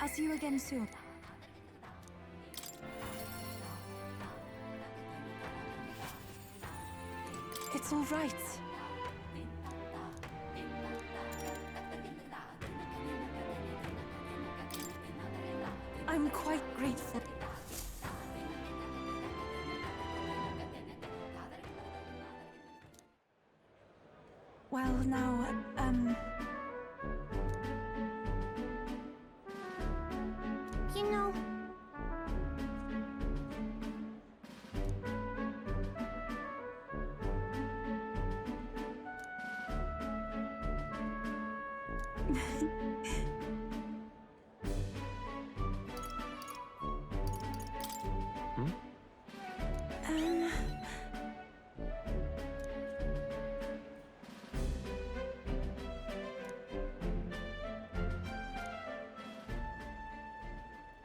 I'll see you again soon. It's all right. I'm quite grateful. Well, now, You know...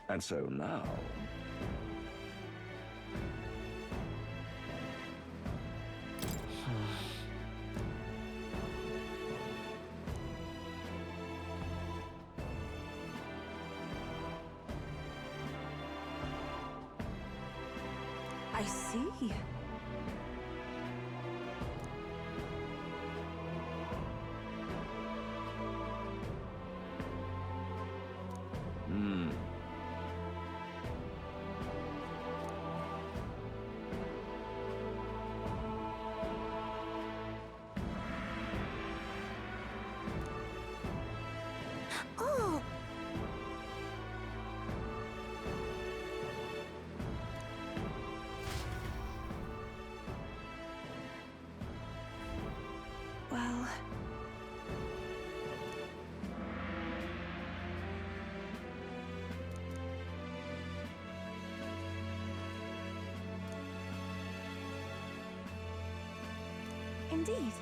And so now... I see. Oh! Well... Indeed.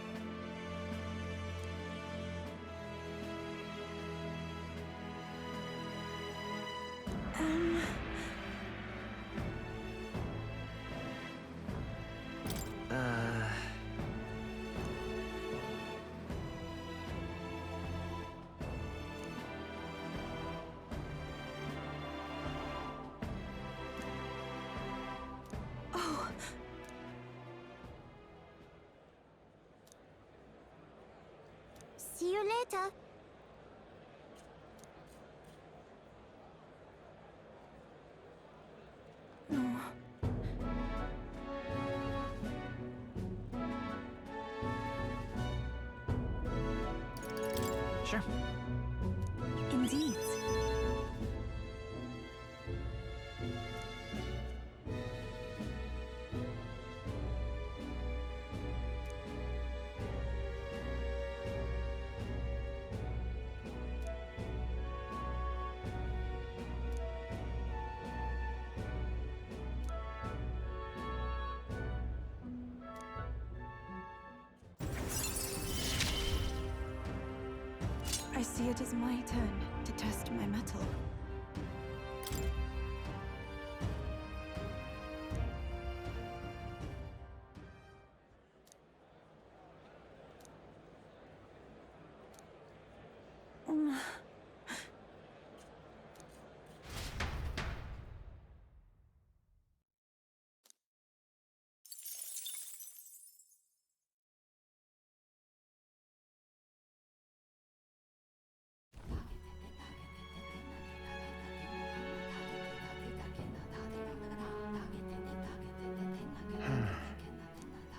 Oh. See you later. No. Sure. Indeed. I see it is my turn to test my mettle.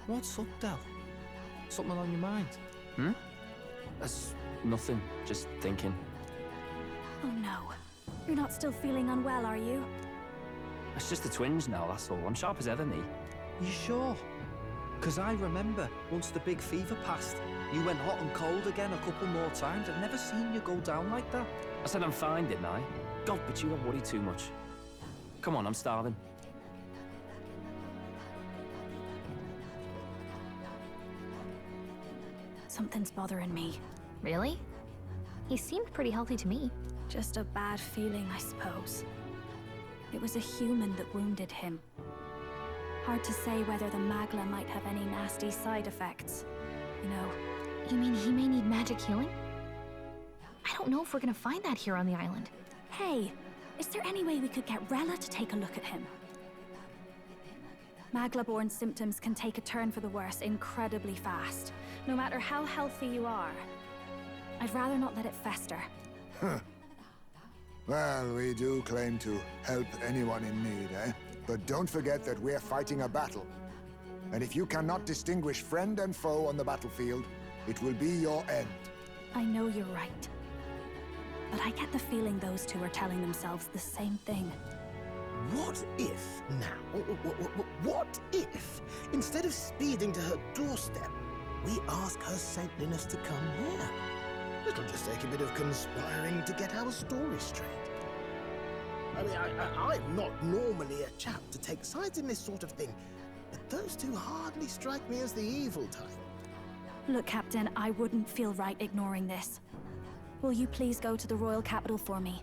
What's up, Del? Something on your mind? That's nothing. Just thinking. Oh no. You're not still feeling unwell, are you? It's just the twinge now, that's all. I'm sharp as ever, me. You sure? Because I remember, once the big fever passed, you went hot and cold again a couple more times. I've never seen you go down like that. I said I'm fine, didn't I? God, but you don't worry too much. Come on, I'm starving. Something's bothering me. Really? He seemed pretty healthy to me. Just a bad feeling, I suppose. It was a human that wounded him. Hard to say whether the magla might have any nasty side effects. You know. You mean he may need magic healing? I don't know if we're gonna find that here on the island. Hey, is there any way we could get Rella to take a look at him? Magla-born symptoms can take a turn for the worse incredibly fast, no matter how healthy you are. I'd rather not let it fester. Well, we do claim to help anyone in need, eh? But don't forget that we're fighting a battle. And if you cannot distinguish friend and foe on the battlefield, it will be your end. I know you're right. But I get the feeling those two are telling themselves the same thing. What if, now, what if, instead of speeding to her doorstep, we ask her saintliness to come here? It'll just take a bit of conspiring to get our story straight. I mean, I'm not normally a chap to take sides in this sort of thing, but those two hardly strike me as the evil type. Look, Captain, I wouldn't feel right ignoring this. Will you please go to the royal capital for me?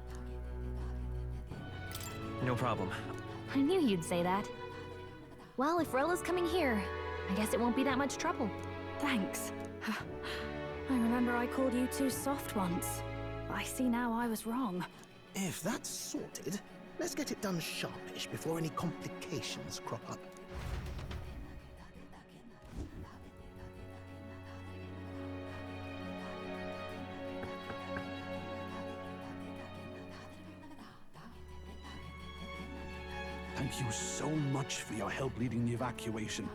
No problem. I knew you'd say that. Well, if Rella's coming here, I guess it won't be that much trouble. Thanks. I remember I called you too soft once. I see now I was wrong. If that's sorted, let's get it done sharpish before any complications crop up. Thank you so much for your help leading the evacuation.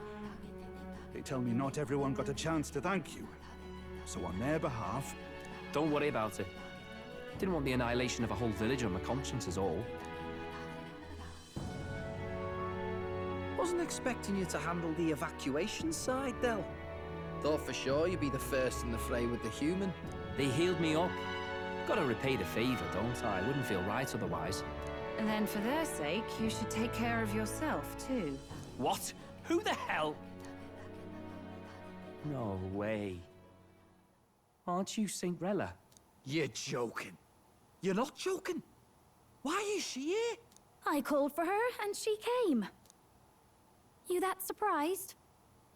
They tell me not everyone got a chance to thank you. So on their behalf... Don't worry about it. Didn't want the annihilation of a whole village on my conscience is all. Wasn't expecting you to handle the evacuation side, Del. Thought for sure you'd be the first in the fray with the human. They healed me up. Gotta repay the favor, don't I? Wouldn't feel right otherwise. And then for their sake, you should take care of yourself, too. What? Who the hell? No way. Aren't you Saint Rella? You're joking. You're not joking. Why is she here? I called for her, and she came. You that surprised?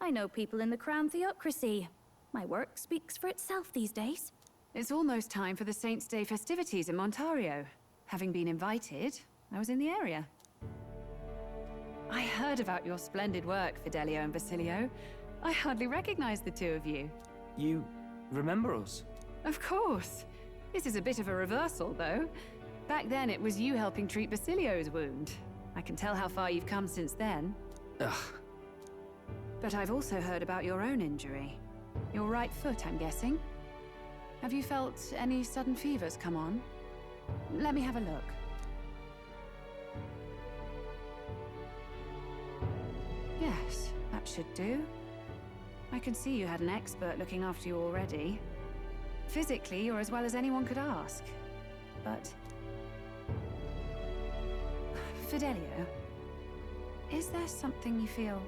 I know people in the Crown Theocracy. My work speaks for itself these days. It's almost time for the Saints' Day festivities in Montario. Having been invited, I was in the area. I heard about your splendid work, Fidelio and Basilio. I hardly recognize the two of you. You remember us? Of course. This is a bit of a reversal, though. Back then, it was you helping treat Basilio's wound. I can tell how far you've come since then. Ugh. But I've also heard about your own injury. Your right foot, I'm guessing. Have you felt any sudden fevers come on? Let me have a look. Yes, that should do. I can see you had an expert looking after you already. Physically, you're as well as anyone could ask. But... Fidelio, is there something you feel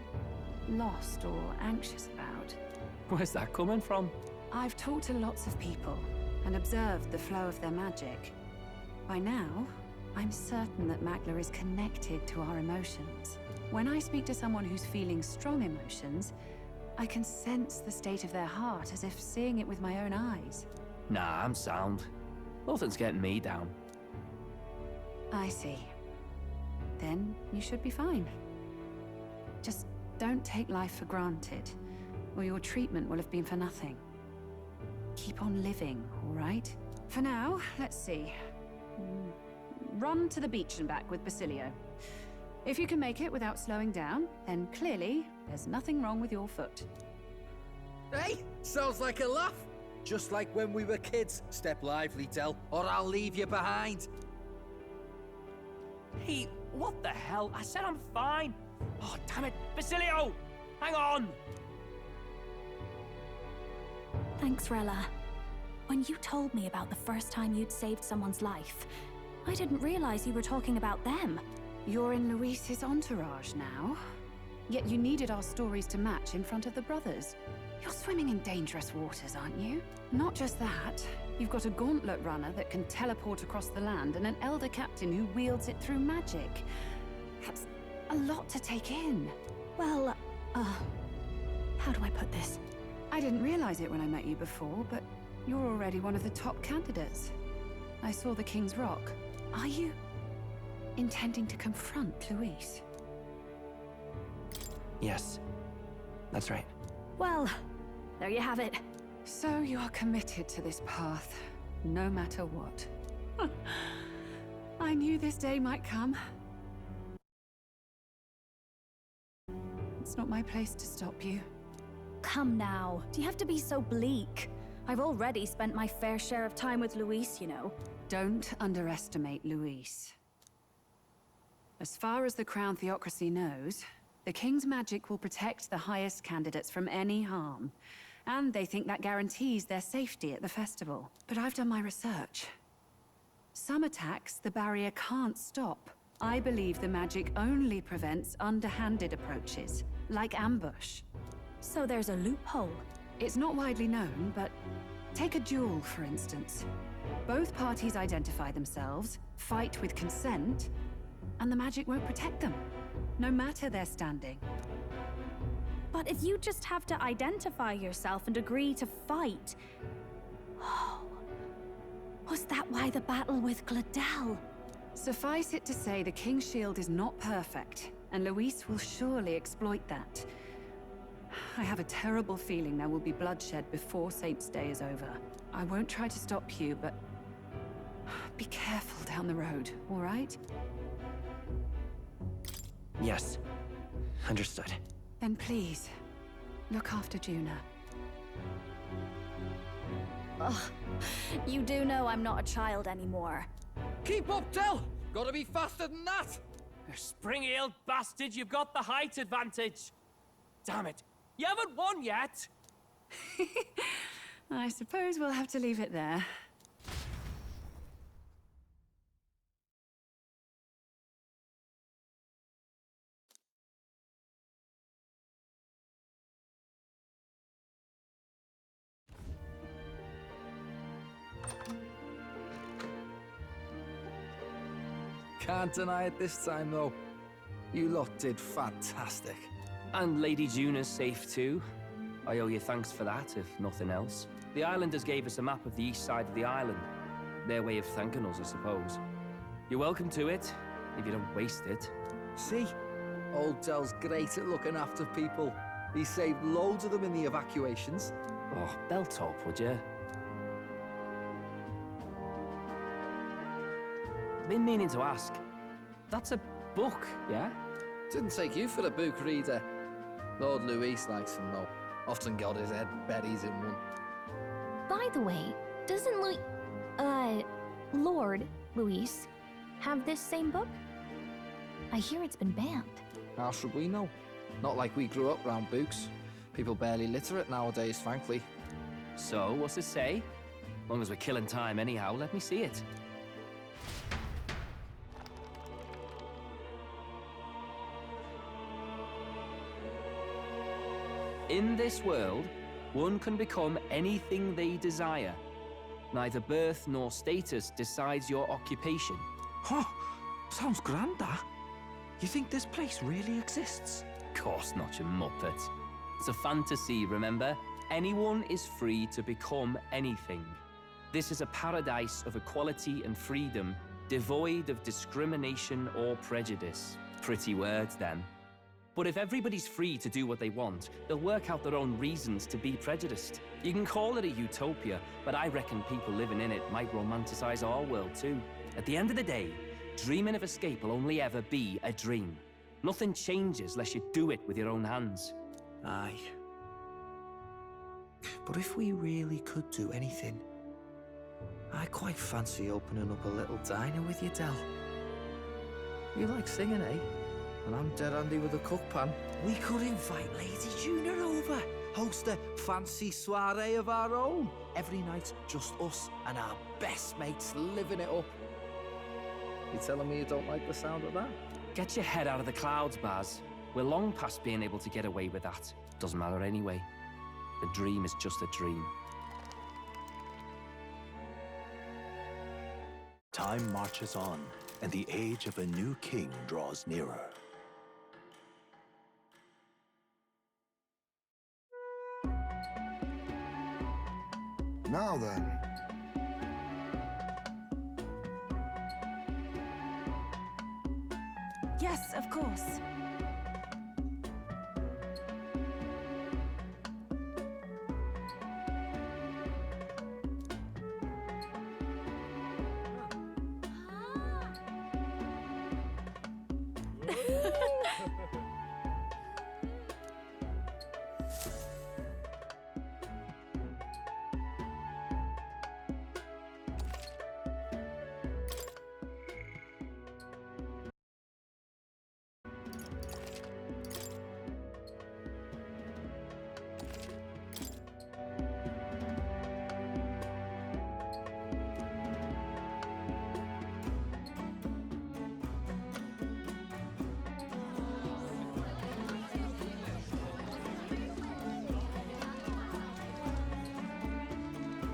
lost or anxious about? Where's that coming from? I've talked to lots of people and observed the flow of their magic. By now, I'm certain that Magla is connected to our emotions. When I speak to someone who's feeling strong emotions, I can sense the state of their heart as if seeing it with my own eyes. Nah, I'm sound. Nothing's getting me down. I see. Then you should be fine. Just don't take life for granted, or your treatment will have been for nothing. Keep on living, all right? For now, let's see. Run to the beach and back with Basilio. If you can make it without slowing down, then clearly there's nothing wrong with your foot. Hey, sounds like a laugh. Just like when we were kids. Step lively, Del, or I'll leave you behind. Hey, what the hell? I said I'm fine. Oh, damn it. Basilio! Hang on! Thanks, Rella. When you told me about the first time you'd saved someone's life, I didn't realize you were talking about them. You're in Luis's entourage now. Yet you needed our stories to match in front of the brothers. You're swimming in dangerous waters, aren't you? Not just that, you've got a gauntlet runner that can teleport across the land and an elder captain who wields it through magic. That's a lot to take in. Well, how do I put this? I didn't realize it when I met you before, but you're already one of the top candidates. I saw the King's Rock. Are you intending to confront Luis? Yes, that's right. Well, there you have it. So you are committed to this path, no matter what. I knew this day might come. It's not my place to stop you. Come now, do you have to be so bleak? I've already spent my fair share of time with Luis, you know. Don't underestimate Luis. As far as the Crown Theocracy knows, the King's magic will protect the highest candidates from any harm. And they think that guarantees their safety at the festival. But I've done my research. Some attacks the barrier can't stop. I believe the magic only prevents underhanded approaches, like ambush. So there's a loophole. It's not widely known, but take a duel, for instance. Both parties identify themselves, fight with consent, and the magic won't protect them, no matter their standing. But if you just have to identify yourself and agree to fight... Oh, was that why the battle with Gladel? Suffice it to say, the King's shield is not perfect, and Luis will surely exploit that. I have a terrible feeling there will be bloodshed before Saint's Day is over. I won't try to stop you, but be careful down the road, all right? Yes, understood. Then please, look after Juna. Ugh, you do know I'm not a child anymore. Keep up, Del! Gotta be faster than that! You spring-heeled bastard, you've got the height advantage. Damn it, you haven't won yet. I suppose we'll have to leave it there. Can't deny it this time, though. You lot did fantastic. And Lady Juna's safe too. I owe you thanks for that, if nothing else. The islanders gave us a map of the east side of the island. Their way of thanking us, I suppose. You're welcome to it, if you don't waste it. See? Old Del's great at looking after people. He saved loads of them in the evacuations. Oh, belt up, would you? Been meaning to ask. That's a book, yeah? Didn't take you for a book reader. Lord Luis likes them, though. Often got his head buried in one. By the way, doesn't Lord Luis have this same book? I hear it's been banned. How should we know? Not like we grew up round books. People barely literate nowadays, frankly. So, what's it say? As long as we're killing time anyhow, let me see it. In this world, one can become anything they desire. Neither birth nor status decides your occupation. Huh? Sounds grand, that. You think this place really exists? Of course not, you muppet. It's a fantasy, remember? Anyone is free to become anything. This is a paradise of equality and freedom, devoid of discrimination or prejudice. Pretty words, then. But if everybody's free to do what they want, they'll work out their own reasons to be prejudiced. You can call it a utopia, but I reckon people living in it might romanticize our world too. At the end of the day, dreaming of escape will only ever be a dream. Nothing changes unless you do it with your own hands. Aye. But if we really could do anything, I quite fancy opening up a little diner with you, Del. You like singing, eh? And I'm dead handy with a cook pan. We could invite Lady Juna over. Host a fancy soiree of our own. Every night, just us and our best mates living it up. You telling me you don't like the sound of that? Get your head out of the clouds, Baz. We're long past being able to get away with that. Doesn't matter anyway. The dream is just a dream. Time marches on, and the age of a new king draws nearer. Now then. Yes, of course.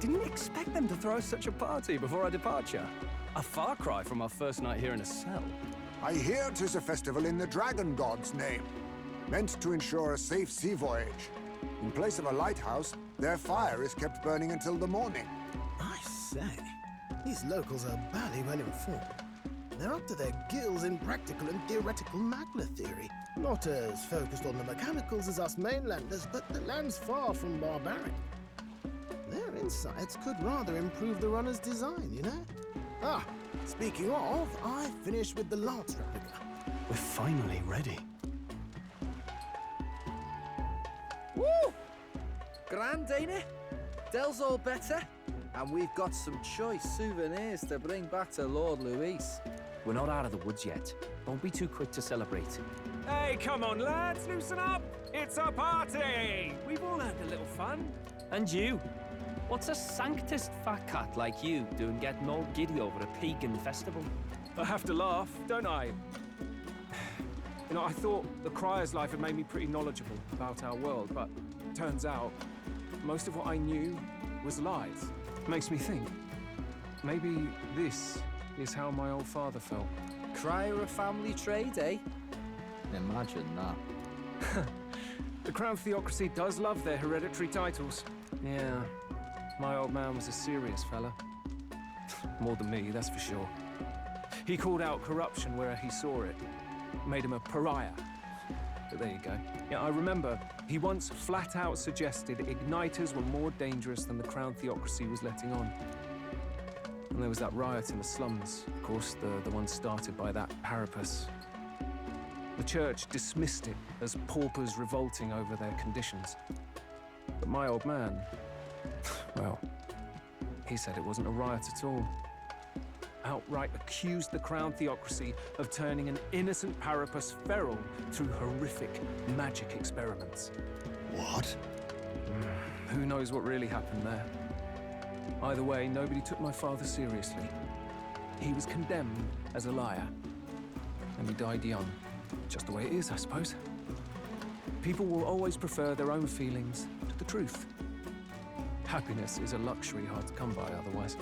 Didn't expect them to throw such a party before our departure. A far cry from our first night here in a cell. I hear 'tis a festival in the Dragon God's name, meant to ensure a safe sea voyage. In place of a lighthouse, their fire is kept burning until the morning. I say, these locals are barely well informed. They're up to their gills in practical and theoretical magna theory. Not as focused on the mechanicals as us mainlanders, but the land's far from barbaric. Their insights could rather improve the runner's design, you know? Ah, speaking of, I finished with the lance replica. We're finally ready. Woo! Grand, ain't it? Del's all better. And we've got some choice souvenirs to bring back to Lord Luis. We're not out of the woods yet. Don't be too quick to celebrate. Hey, come on, lads, loosen up! It's a party! We've all had a little fun. And you? What's a sanctist fat cat like you doing getting all giddy over a pagan festival? I have to laugh, don't I? You know, I thought the Crier's life had made me pretty knowledgeable about our world, but turns out most of what I knew was lies. Makes me think, maybe this is how my old father felt. Crier a family trade, eh? Imagine that. The Crown Theocracy does love their hereditary titles. Yeah, my old man was a serious fella. More than me, that's for sure. He called out corruption where he saw it. Made him a pariah. But there you go. Yeah, I remember he once flat out suggested igniters were more dangerous than the Crown Theocracy was letting on. And there was that riot in the slums, of course, the one started by that Parapus. The church dismissed it as paupers revolting over their conditions. But my old man, well, he said it wasn't a riot at all. Outright accused the Crown Theocracy of turning an innocent Parapus feral through horrific magic experiments. What? Who knows what really happened there? Either way, nobody took my father seriously. He was condemned as a liar, and he died young. Just the way it is, I suppose. People will always prefer their own feelings to the truth. Happiness is a luxury hard to come by otherwise.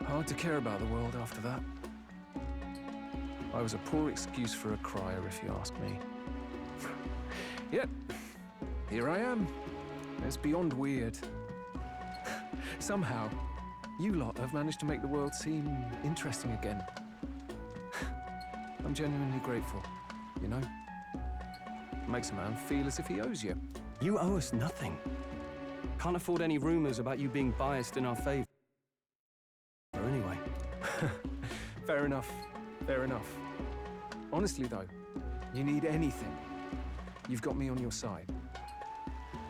Hard to care about the world after that. I was a poor excuse for a crier, if you ask me. Yep, here I am. It's beyond weird. Somehow, you lot have managed to make the world seem interesting again. I'm genuinely grateful, you know? Makes a man feel as if he owes you. You owe us nothing. Can't afford any rumors about you being biased in our favor. Anyway. Fair enough. Fair enough. Honestly, though, you need anything, you've got me on your side.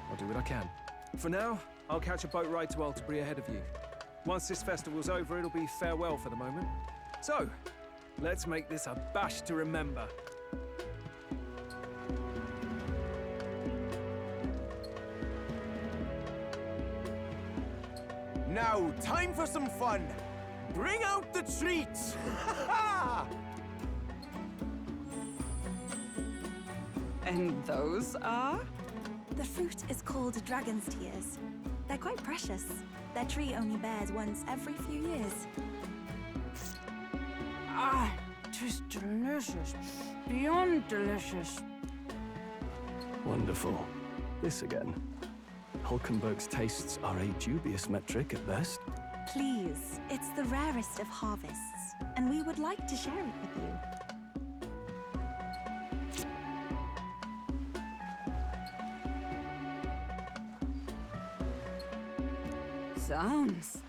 I'll do what I can. For now, I'll catch a boat ride to Altabri ahead of you. Once this festival's over, it'll be farewell for the moment. So, let's make this a bash to remember. Now, time for some fun! Bring out the treats! And those are? The fruit is called dragon's tears. They're quite precious. Their tree only bears once every few years. Ah, 'tis delicious. Beyond delicious. Wonderful. This again. Hulkenberg's tastes are a dubious metric at best. Please, it's the rarest of harvests, and we would like to share it with you. Sounds.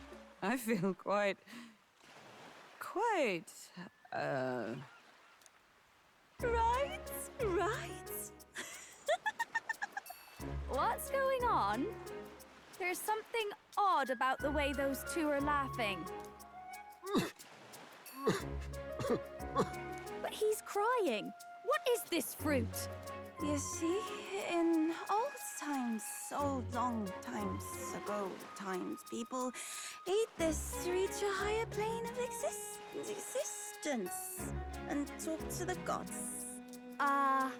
I feel quite... Right, right. What's going on? There's something odd about the way those two are laughing. But he's crying. What is this fruit? You see, in old times, so long times ago times, people ate this to reach a higher plane of existence and talk to the gods. Ha!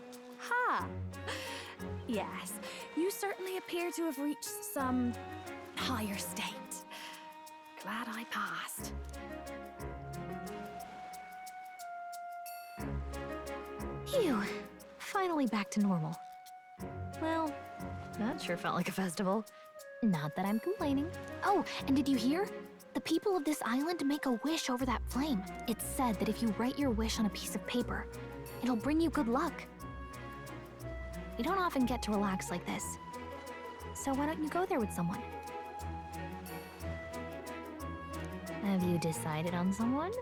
Yes, you certainly appear to have reached some higher state. Glad I passed. Phew. Finally back to normal. Well, that sure felt like a festival. Not that I'm complaining. Oh, and did you hear? The people of this island make a wish over that flame. It's said that if you write your wish on a piece of paper, it'll bring you good luck. You don't often get to relax like this. So why don't you go there with someone? Have you decided on someone?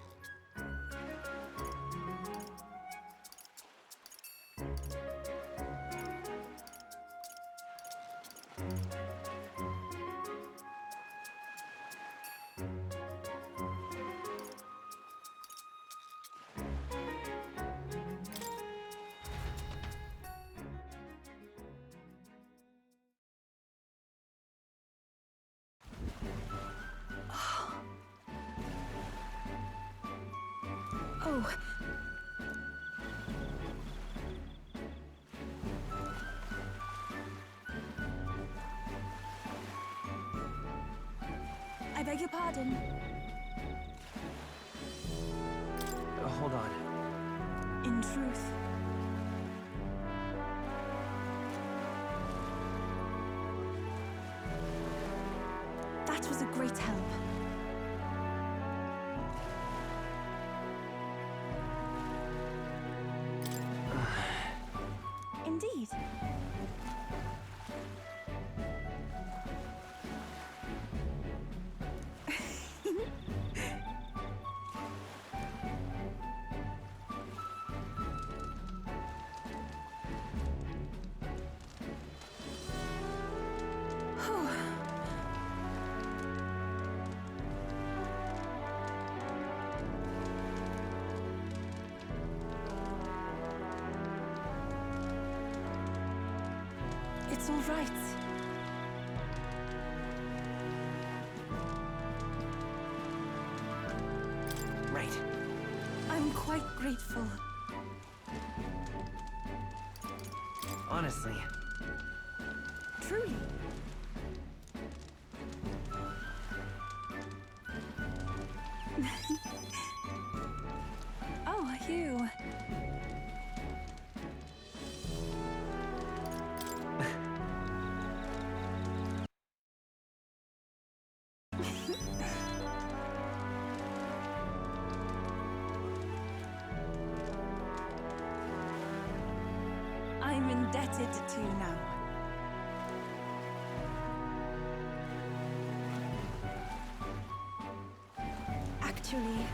Oh. I beg your pardon. Hold on. In truth, that was a great help. Indeed. It's all right. Right. I'm quite grateful. Honestly. Truly. Oh, you. I'm indebted to you now. Actually...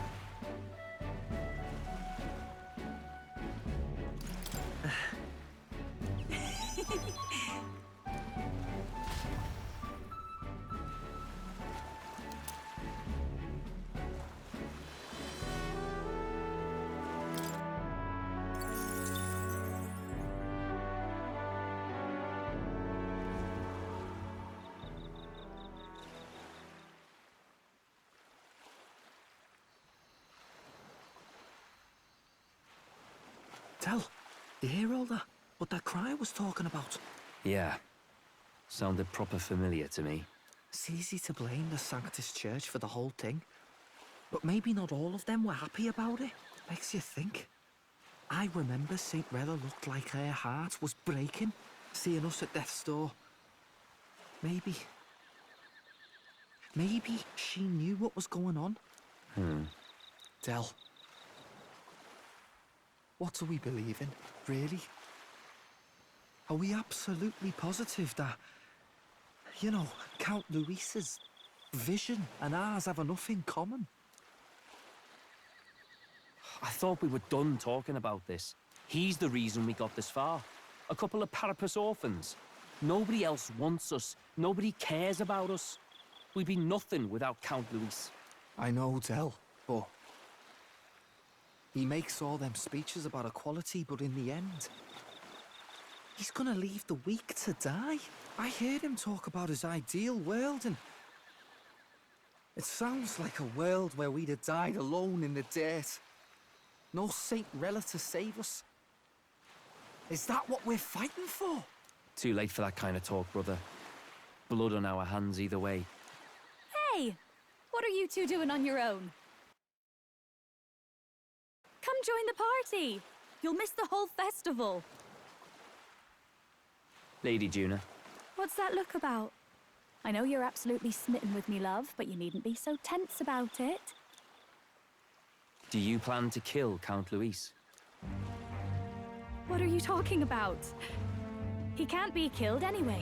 Tell, you hear all that? What that cry was talking about? Yeah. Sounded proper familiar to me. It's easy to blame the Sanctus Church for the whole thing. But maybe not all of them were happy about it. Makes you think. I remember St. Rella looked like her heart was breaking, seeing us at death's door. Maybe she knew what was going on. Del. What do we believe in, really? Are we absolutely positive that, you know, Count Luis is Vision and ours have enough in common. I thought we were done talking about this. He's the reason we got this far. A couple of parapus orphans. Nobody else wants us. Nobody cares about us. We'd be nothing without Count Luis. I know, Del, but... he makes all them speeches about equality, but in the end... he's gonna leave the weak to die. I heard him talk about his ideal world, and... it sounds like a world where we'd have died alone in the dirt. No Saint Rella to save us. Is that what we're fighting for? Too late for that kind of talk, brother. Blood on our hands either way. Hey! What are you two doing on your own? Come join the party! You'll miss the whole festival. Lady Juna. What's that look about? I know you're absolutely smitten with me, love, but you needn't be so tense about it. Do you plan to kill Count Luis? What are you talking about? He can't be killed anyway.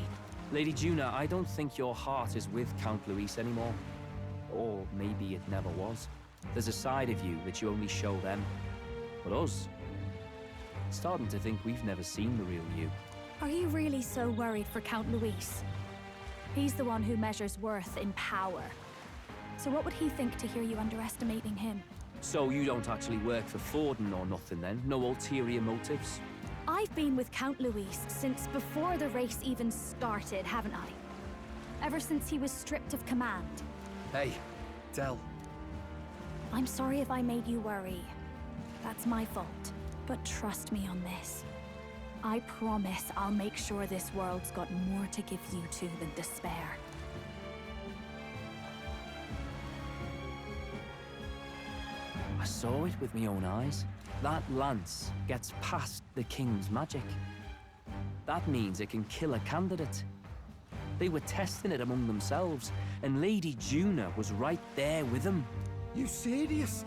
Lady Juna, I don't think your heart is with Count Luis anymore. Or maybe it never was. There's a side of you that you only show them. But us, starting to think we've never seen the real you. Are you really so worried for Count Luis? He's the one who measures worth in power. So what would he think to hear you underestimating him? So you don't actually work for Forden or nothing then? No ulterior motives? I've been with Count Luis since before the race even started, haven't I? Ever since he was stripped of command. Hey, Del. I'm sorry if I made you worry. That's my fault. But trust me on this. I promise I'll make sure this world's got more to give you two than despair. I saw it with my own eyes. That lance gets past the king's magic. That means it can kill a candidate. They were testing it among themselves, and Lady Juna was right there with them. You serious?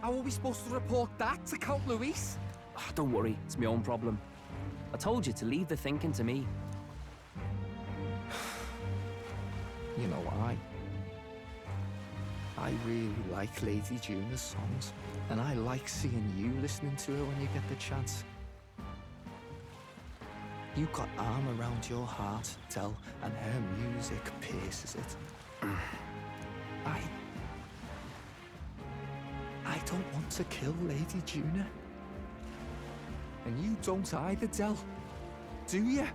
How are we supposed to report that to Count Luis? Don't worry, it's my own problem. I told you to leave the thinking to me. You know, I really like Lady Juna's songs, and I like seeing you listening to her when you get the chance. You've got arm around your heart, Del, and her music pierces it. I don't want to kill Lady Juna. And you don't either, Del. Do you?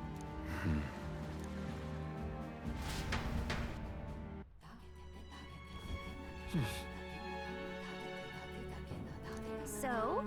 So,